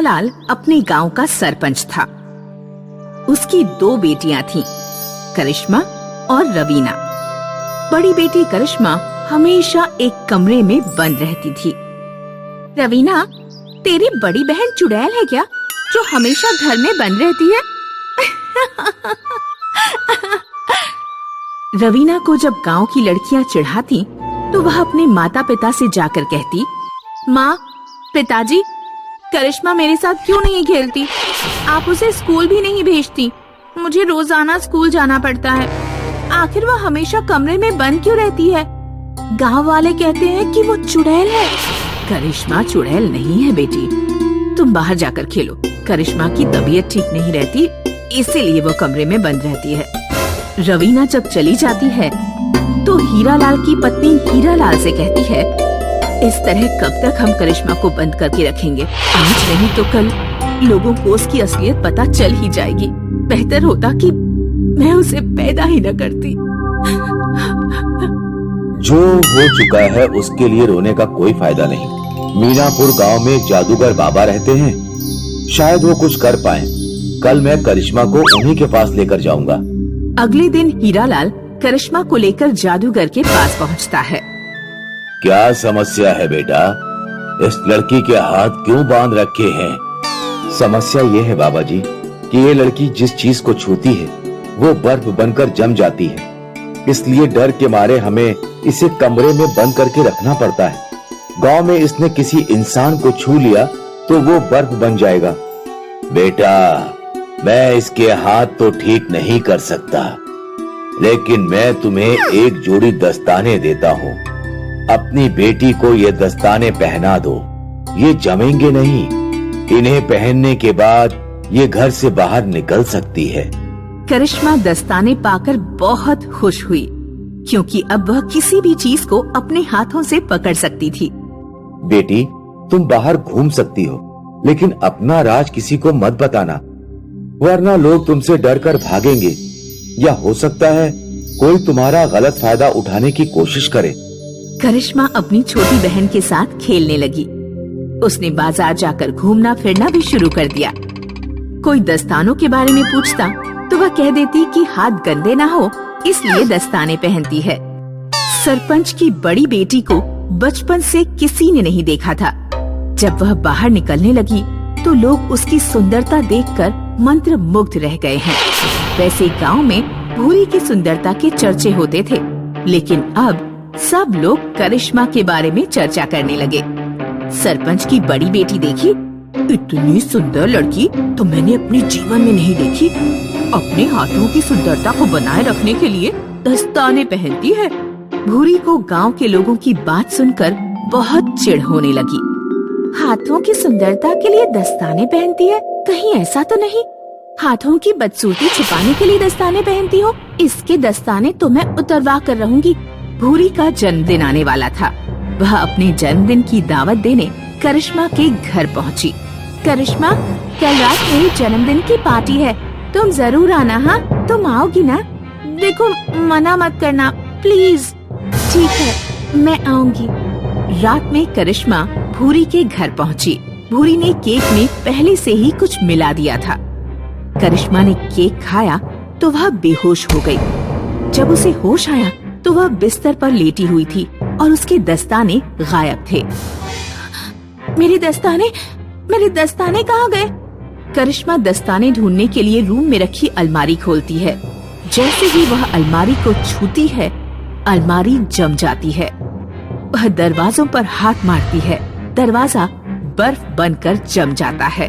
हीरालाल अपने गांव का सरपंच था। उसकी 2 बेटियां थीं, करिश्मा और रवीना। बड़ी बेटी करिश्मा हमेशा एक कमरे में बंद रहती थी। रवीना, तेरी बड़ी बहन चुड़ैल है क्या, जो हमेशा घर में बंद रहती है? रवीना को जब गांव की लड़कियां चिढ़ाती तो वह अपने माता पिता से जाकर कहती, माँ, पिताजी, करिश्मा मेरे साथ क्यों नहीं खेलती? आप उसे स्कूल भी नहीं भेजती। मुझे रोजाना स्कूल जाना पड़ता है। आखिर वह हमेशा कमरे में बंद क्यों रहती है? गांव वाले कहते हैं कि वो चुड़ैल है। करिश्मा चुड़ैल नहीं है बेटी, तुम बाहर जाकर खेलो। करिश्मा की तबीयत ठीक नहीं रहती, इसीलिए वो कमरे में बंद रहती है। रवीना जब चली जाती है तो हीरालाल की पत्नी हीरालाल से कहती है, इस तरह कब तक हम करिश्मा को बंद करके रखेंगे? आज नहीं तो कल लोगों को उसकी असलियत पता चल ही जाएगी। बेहतर होता कि मैं उसे पैदा ही न करती। जो हो चुका है उसके लिए रोने का कोई फायदा नहीं। मीनापुर गांव में जादूगर बाबा रहते हैं, शायद वो कुछ कर पाएं। कल मैं करिश्मा को उन्हीं के पास लेकर जाऊंगा। अगले दिन हीरालाल करिश्मा को लेकर जादूगर के पास पहुंचता है। क्या समस्या है बेटा? इस लड़की के हाथ क्यों बांध रखे हैं? समस्या ये है बाबा जी कि ये लड़की जिस चीज को छूती है वो बर्फ बनकर जम जाती है। इसलिए डर के मारे हमें इसे कमरे में बंद करके रखना पड़ता है। गांव में इसने किसी इंसान को छू लिया तो वो बर्फ बन जाएगा। बेटा, मैं इसके हाथ तो ठीक नहीं कर सकता, लेकिन मैं तुम्हें एक जोड़ी दस्ताने देता हूँ। अपनी बेटी को ये दस्ताने पहना दो, ये जमेंगे नहीं। इन्हें पहनने के बाद ये घर से बाहर निकल सकती है। करिश्मा दस्ताने पाकर बहुत खुश हुई, क्योंकि अब वह किसी भी चीज को अपने हाथों से पकड़ सकती थी। बेटी, तुम बाहर घूम सकती हो, लेकिन अपना राज किसी को मत बताना, वरना लोग तुमसे डरकर भागेंगे, या हो सकता है कोई तुम्हारा गलत फायदा उठाने की कोशिश करे। करिश्मा अपनी छोटी बहन के साथ खेलने लगी। उसने बाजार जाकर घूमना फिरना भी शुरू कर दिया। कोई दस्तानों के बारे में पूछता तो वह कह देती कि हाथ गंदे ना हो, इसलिए दस्ताने पहनती है। सरपंच की बड़ी बेटी को बचपन से किसी ने नहीं देखा था। जब वह बाहर निकलने लगी तो लोग उसकी सुंदरता देखकर मंत्र मुग्ध रह गए हैं। वैसे गांव में भूरी की सुंदरता के चर्चे होते थे, लेकिन अब सब लोग करिश्मा के बारे में चर्चा करने लगे। सरपंच की बड़ी बेटी देखी, इतनी सुंदर लड़की तो मैंने अपने जीवन में नहीं देखी। अपने हाथों की सुंदरता को बनाए रखने के लिए दस्ताने पहनती है। भूरी को गांव के लोगों की बात सुनकर बहुत चिढ़ होने लगी। हाथों की सुंदरता के लिए दस्ताने पहनती है? कहीं ऐसा तो नहीं हाथों की बदसूरती छिपाने के लिए दस्ताने पहनती हो? इसके दस्ताने तो मैं उतरवा कर रहूंगी। भूरी का जन्मदिन आने वाला था। वह अपने जन्मदिन की दावत देने करिश्मा के घर पहुंची। करिश्मा, कल रात मेरे जन्मदिन की पार्टी है, तुम जरूर आना। हाँ, तुम आओगी ना? देखो, मना मत करना प्लीज। ठीक है, मैं आऊंगी। रात में करिश्मा भूरी के घर पहुंची। भूरी ने केक में पहले से ही कुछ मिला दिया था। करिश्मा ने केक खाया तो वह बेहोश हो गई। जब उसे होश आया तो वह बिस्तर पर लेटी हुई थी और उसके दस्ताने गायब थे। मेरे दस्ताने कहाँ गए? करिश्मा दस्ताने ढूंढने के लिए रूम में रखी अलमारी खोलती है। जैसे ही वह अलमारी को छूती है, अलमारी जम जाती है। वह दरवाजों पर हाथ मारती है, दरवाजा बर्फ बनकर जम जाता है।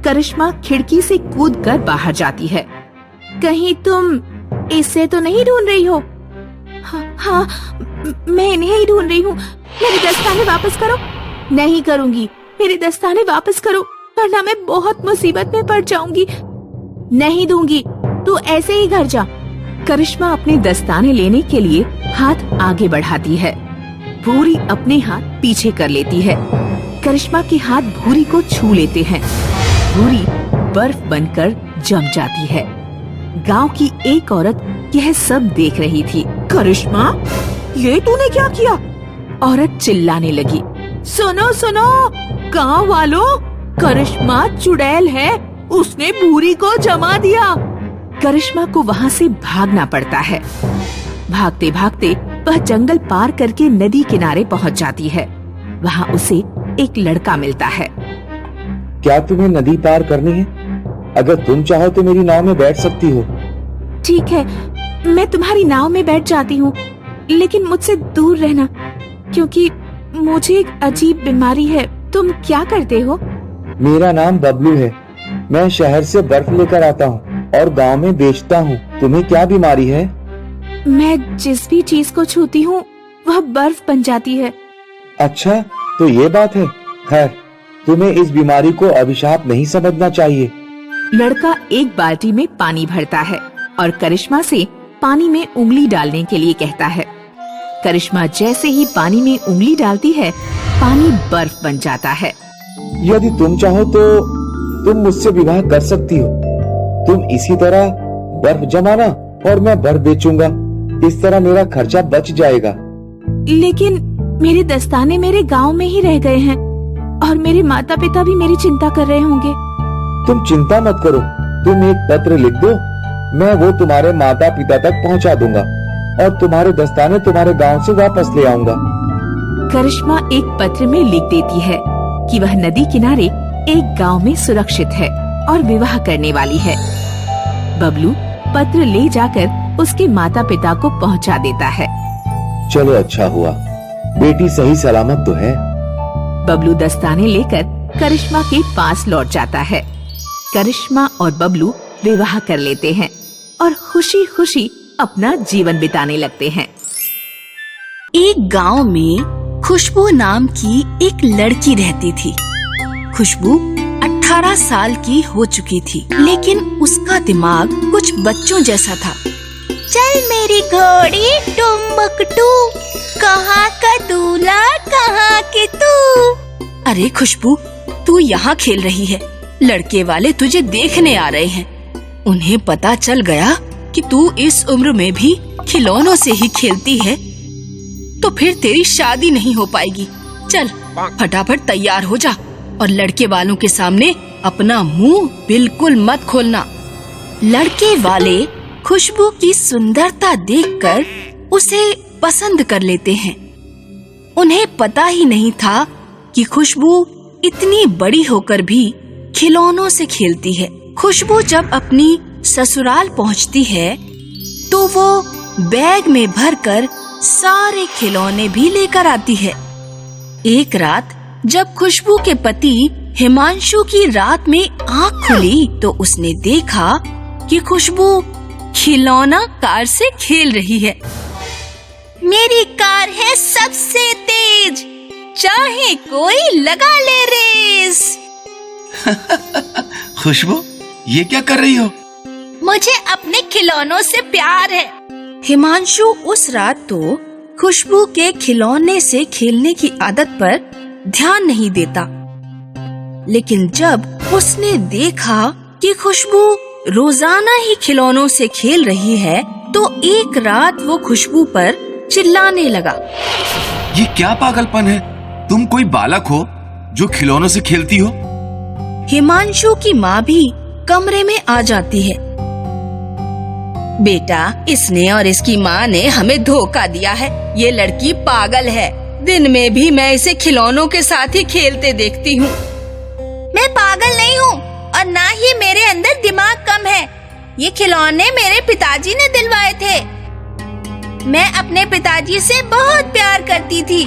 करिश्मा खिड़की से कूदकर बाहर जाती है। कहीं तुम इसे तो नहीं ढूंढ रही हो? हाँ, मैं इन्हें ही ढूंढ रही हूँ। मेरे दस्ताने वापस करो। नहीं करूँगी, मेरे दस्ताने वापस करो, वरना मैं बहुत मुसीबत में पड़ जाऊंगी। नहीं दूंगी, तू ऐसे ही घर जा। करिश्मा अपने दस्ताने लेने के लिए हाथ आगे बढ़ाती है। भूरी अपने हाथ पीछे कर लेती है। करिश्मा के हाथ भूरी को छू लेते हैं। भूरी बर्फ बनकर जम जाती है। गांव की एक औरत यह सब देख रही थी। करिश्मा, ये तूने क्या किया? औरत चिल्लाने लगी। सुनो सुनो गांव वालों, करिश्मा चुड़ैल है, उसने भूरी को जमा दिया। करिश्मा को वहाँ से भागना पड़ता है। भागते भागते वह जंगल पार करके नदी किनारे पहुँच जाती है। वहाँ उसे एक लड़का मिलता है। क्या तुम्हें नदी पार करनी है? अगर तुम चाहो तो मेरी नाव में बैठ सकती हो। ठीक है, मैं तुम्हारी नाव में बैठ जाती हूँ, लेकिन मुझसे दूर रहना, क्योंकि मुझे एक अजीब बीमारी है। तुम क्या करते हो? मेरा नाम बबलू है। मैं शहर से बर्फ लेकर आता हूँ और गांव में बेचता हूँ। तुम्हें क्या बीमारी है? मैं जिस भी चीज को छूती हूँ वह बर्फ बन जाती है। अच्छा, तो ये बात है। खैर, तुम्हें इस बीमारी को अभिशाप नहीं समझना चाहिए। लड़का एक बाल्टी में पानी भरता है और करिश्मा से पानी में उंगली डालने के लिए कहता है। करिश्मा जैसे ही पानी में उंगली डालती है, पानी बर्फ बन जाता है। यदि तुम चाहो तो तुम मुझसे विवाह कर सकती हो। तुम इसी तरह बर्फ जमाना और मैं बर्फ बेचूंगा। इस तरह मेरा खर्चा बच जाएगा। लेकिन मेरे दस्ताने मेरे गांव में ही रह गए हैं और मेरे माता पिता भी मेरी चिंता कर रहे होंगे। तुम चिंता मत करो। तुम एक पत्र लिख दो, मैं वो तुम्हारे माता पिता तक पहुंचा दूंगा और तुम्हारे दस्ताने तुम्हारे गांव से वापस ले आऊंगा। करिश्मा एक पत्र में लिख देती है कि वह नदी किनारे एक गांव में सुरक्षित है और विवाह करने वाली है। बबलू पत्र ले जाकर उसके माता पिता को पहुंचा देता है। चलो, अच्छा हुआ, बेटी सही सलामत तो है। बबलू दस्ताने लेकर करिश्मा के पास लौट जाता है। करिश्मा और बबलू विवाह कर लेते हैं और खुशी खुशी अपना जीवन बिताने लगते हैं। एक गांव में खुशबू नाम की एक लड़की रहती थी। खुशबू 18 साल की हो चुकी थी, लेकिन उसका दिमाग कुछ बच्चों जैसा था। चल मेरी घोड़ी टुम्बकटू, कहाँ का दूल्हा कहाँ के तू। अरे खुशबू, तू यहाँ खेल रही है, लड़के वाले तुझे देखने आ रहे हैं। उन्हें पता चल गया कि तू इस उम्र में भी खिलौनों से ही खेलती है, तो फिर तेरी शादी नहीं हो पाएगी। चल फटाफट तैयार हो जा और लड़के वालों के सामने अपना मुंह बिल्कुल मत खोलना। लड़के वाले खुशबू की सुंदरता देखकर उसे पसंद कर लेते हैं। उन्हें पता ही नहीं था कि खुशबू इतनी बड़ी होकर भी खिलौनों से खेलती है। खुशबू जब अपनी ससुराल पहुंचती है तो वो बैग में भरकर सारे खिलौने भी लेकर आती है। एक रात जब खुशबू के पति हिमांशु की रात में आँख खुली तो उसने देखा कि खुशबू खिलौना कार से खेल रही है। मेरी कार है सबसे तेज, चाहे कोई लगा ले रेस। खुशबू, ये क्या कर रही हो? मुझे अपने खिलौनों से प्यार है। हिमांशु उस रात तो खुशबू के खिलौने से खेलने की आदत पर ध्यान नहीं देता, लेकिन जब उसने देखा कि खुशबू रोजाना ही खिलौनों से खेल रही है तो एक रात वो खुशबू पर चिल्लाने लगा। ये क्या पागलपन है? तुम कोई बालक हो जो खिलौनों से खेलती हो? हिमांशु की माँ भी कमरे में आ जाती है। बेटा, इसने और इसकी माँ ने हमें धोखा दिया है। ये लड़की पागल है। दिन में भी मैं इसे खिलौनों के साथ ही खेलते देखती हूँ। मैं पागल नहीं हूँ और ना ही मेरे अंदर दिमाग कम है। ये खिलौने मेरे पिताजी ने दिलवाए थे। मैं अपने पिताजी से बहुत प्यार करती थी।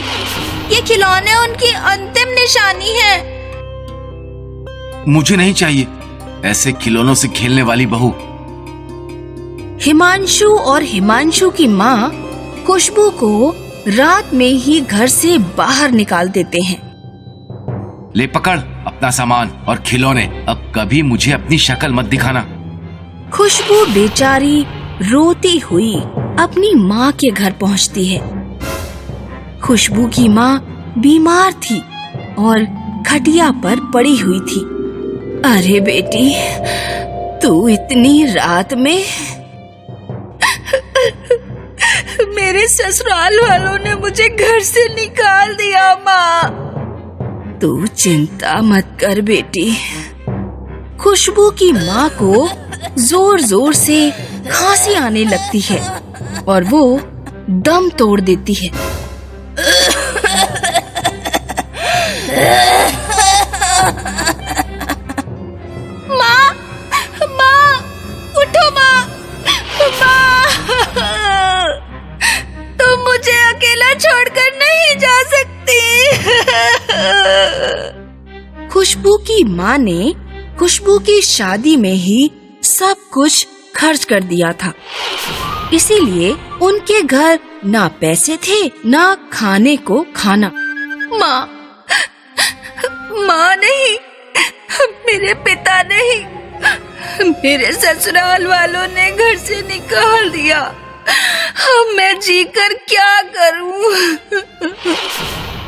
ये खिलौने उनकी अंतिम निशानी है। मुझे नहीं चाहिए ऐसे खिलौनों से खेलने वाली बहू। हिमांशु और हिमांशु की माँ खुशबू को रात में ही घर से बाहर निकाल देते हैं। ले पकड़ अपना सामान और खिलौने, अब कभी मुझे अपनी शक्ल मत दिखाना। खुशबू बेचारी रोती हुई अपनी माँ के घर पहुँचती है। खुशबू की माँ बीमार थी और खटिया पर पड़ी हुई थी। अरे बेटी, तू इतनी रात में मेरे ससुराल वालों ने मुझे घर से निकाल दिया। माँ, तू चिंता मत कर बेटी। खुशबू की माँ को जोर जोर से खांसी आने लगती है और वो दम तोड़ देती है। माँ, माँ, उठो माँ, माँ, तुम मुझे अकेला छोड़कर नहीं जा सकती। खुशबू की माँ ने खुशबू की शादी में ही सब कुछ खर्च कर दिया था, इसीलिए उनके घर ना पैसे थे ना खाने को खाना। माँ, माँ नहीं, मेरे पिता नहीं, मेरे ससुराल वालों ने घर से निकाल दिया। अब मैं जीकर क्या करूं?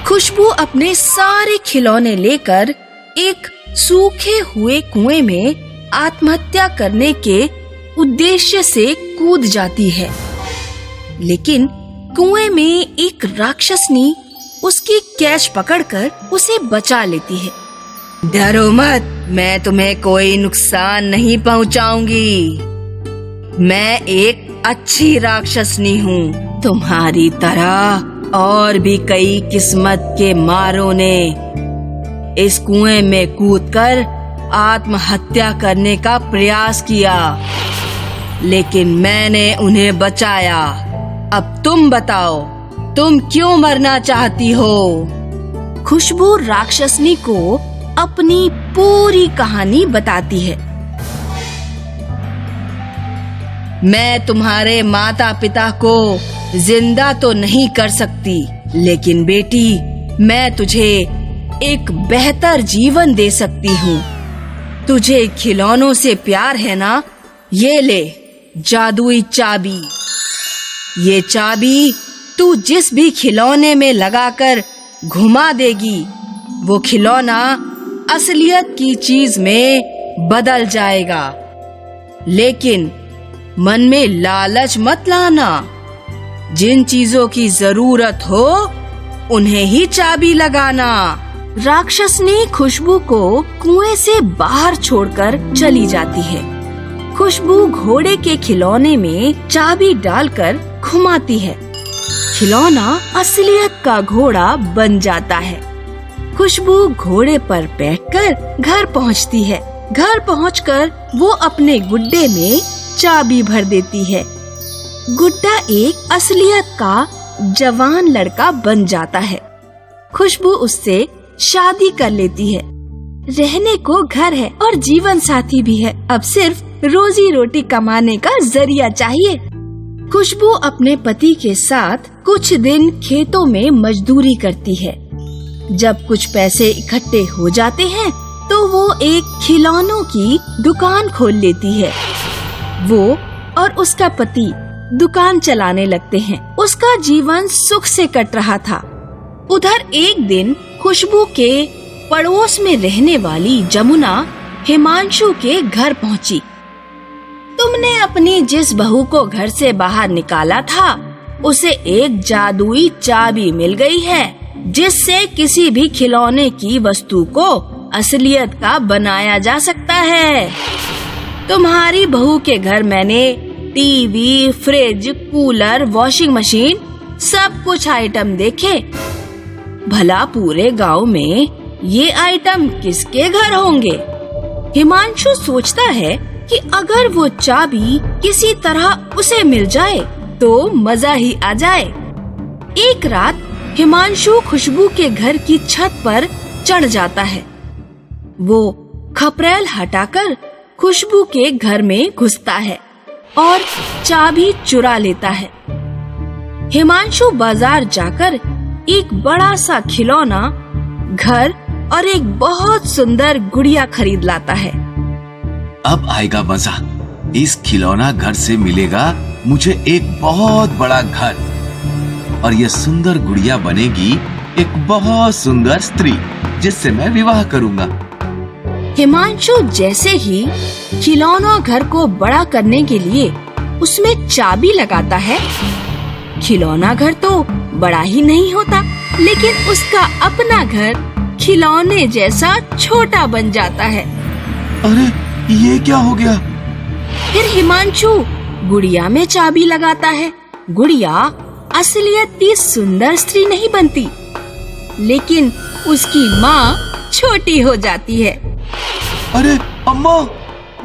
खुशबू अपने सारे खिलौने लेकर एक सूखे हुए कुएं में आत्महत्या करने के उद्देश्य से कूद जाती है, लेकिन कुएं में एक राक्षसनी उसकी कैच पकड़कर उसे बचा लेती है। डरो मत, मैं तुम्हें कोई नुकसान नहीं पहुंचाऊंगी। मैं एक अच्छी राक्षसनी हूँ। तुम्हारी तरह और भी कई किस्मत के मारों ने इस कुएं में कूदकर आत्महत्या करने का प्रयास किया, लेकिन मैंने उन्हें बचाया। अब तुम बताओ, तुम क्यों मरना चाहती हो? खुशबू राक्षसनी को अपनी पूरी कहानी बताती है। मैं तुम्हारे माता पिता को जिंदा तो नहीं कर सकती, लेकिन बेटी मैं तुझे एक बेहतर जीवन दे सकती हूँ। तुझे खिलौनों से प्यार है ना? ये ले जादुई चाबी। ये चाबी तू जिस भी खिलौने में लगाकर घुमा देगी, वो खिलौना असलियत की चीज में बदल जाएगा। लेकिन मन में लालच मत लाना। जिन चीजों की जरूरत हो उन्हें ही चाबी लगाना। राक्षस ने खुशबू को कुएं से बाहर छोड़कर चली जाती है। खुशबू घोड़े के खिलौने में चाबी डालकर घुमाती है। खिलौना असलियत का घोड़ा बन जाता है। खुशबू घोड़े पर बैठकर घर पहुंचती है। घर पहुंचकर वो अपने गुड्डे में चाबी भर देती है। गुड्डा एक असलियत का जवान लड़का बन जाता है। खुशबू उससे शादी कर लेती है। रहने को घर है और जीवन साथी भी है। अब सिर्फ रोजी रोटी कमाने का जरिया चाहिए। खुशबू अपने पति के साथ कुछ दिन खेतों में मजदूरी करती है। जब कुछ पैसे इकट्ठे हो जाते हैं तो वो एक खिलौनों की दुकान खोल लेती है। वो और उसका पति दुकान चलाने लगते हैं। उसका जीवन सुख से कट रहा था। उधर एक दिन खुशबू के पड़ोस में रहने वाली जमुना हिमांशु के घर पहुंची। तुमने अपनी जिस बहू को घर से बाहर निकाला था, उसे एक जादुई चाबी मिल गई है, जिससे किसी भी खिलौने की वस्तु को असलियत का बनाया जा सकता है। तुम्हारी बहू के घर मैंने TV, fridge, cooler, washing machine सब कुछ आइटम देखे। भला पूरे गांव में ये आइटम किसके घर होंगे? हिमांशु सोचता है कि अगर वो चाबी किसी तरह उसे मिल जाए तो मजा ही आ जाए। एक रात हिमांशु खुशबू के घर की छत पर चढ़ जाता है। वो खपरेल हटाकर खुशबू के घर में घुसता है और चाबी चुरा लेता है। हिमांशु बाजार जाकर एक बड़ा सा खिलौना, घर और एक बहुत सुंदर गुड़िया खरीद लाता है। अब आएगा मजा। इस खिलौना घर से मिलेगा मुझे एक बहुत बड़ा घर, और ये सुंदर गुड़िया बनेगी एक बहुत सुंदर स्त्री, जिससे मैं विवाह करूंगा। हिमांशु जैसे ही खिलौना घर को बड़ा करने के लिए उसमें चाबी लगाता है, खिलौना घर तो बड़ा ही नहीं होता, लेकिन उसका अपना घर खिलौने जैसा छोटा बन जाता है। अरे ये क्या हो गया? फिर हिमांशु गुड़िया में चाबी लगाता है। गुड़िया असलियत की सुंदर स्त्री नहीं बनती, लेकिन उसकी माँ छोटी हो जाती है। अरे अम्मा!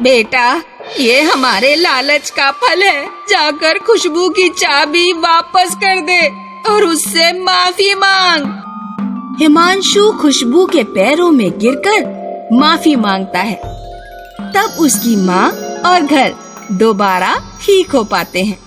बेटा, ये हमारे लालच का फल है। जाकर खुशबू की चाबी वापस कर दे और उससे माफी मांग। हिमांशु खुशबू के पैरों में गिरकर माफी मांगता है। तब उसकी माँ और घर दोबारा ठीक हो पाते हैं।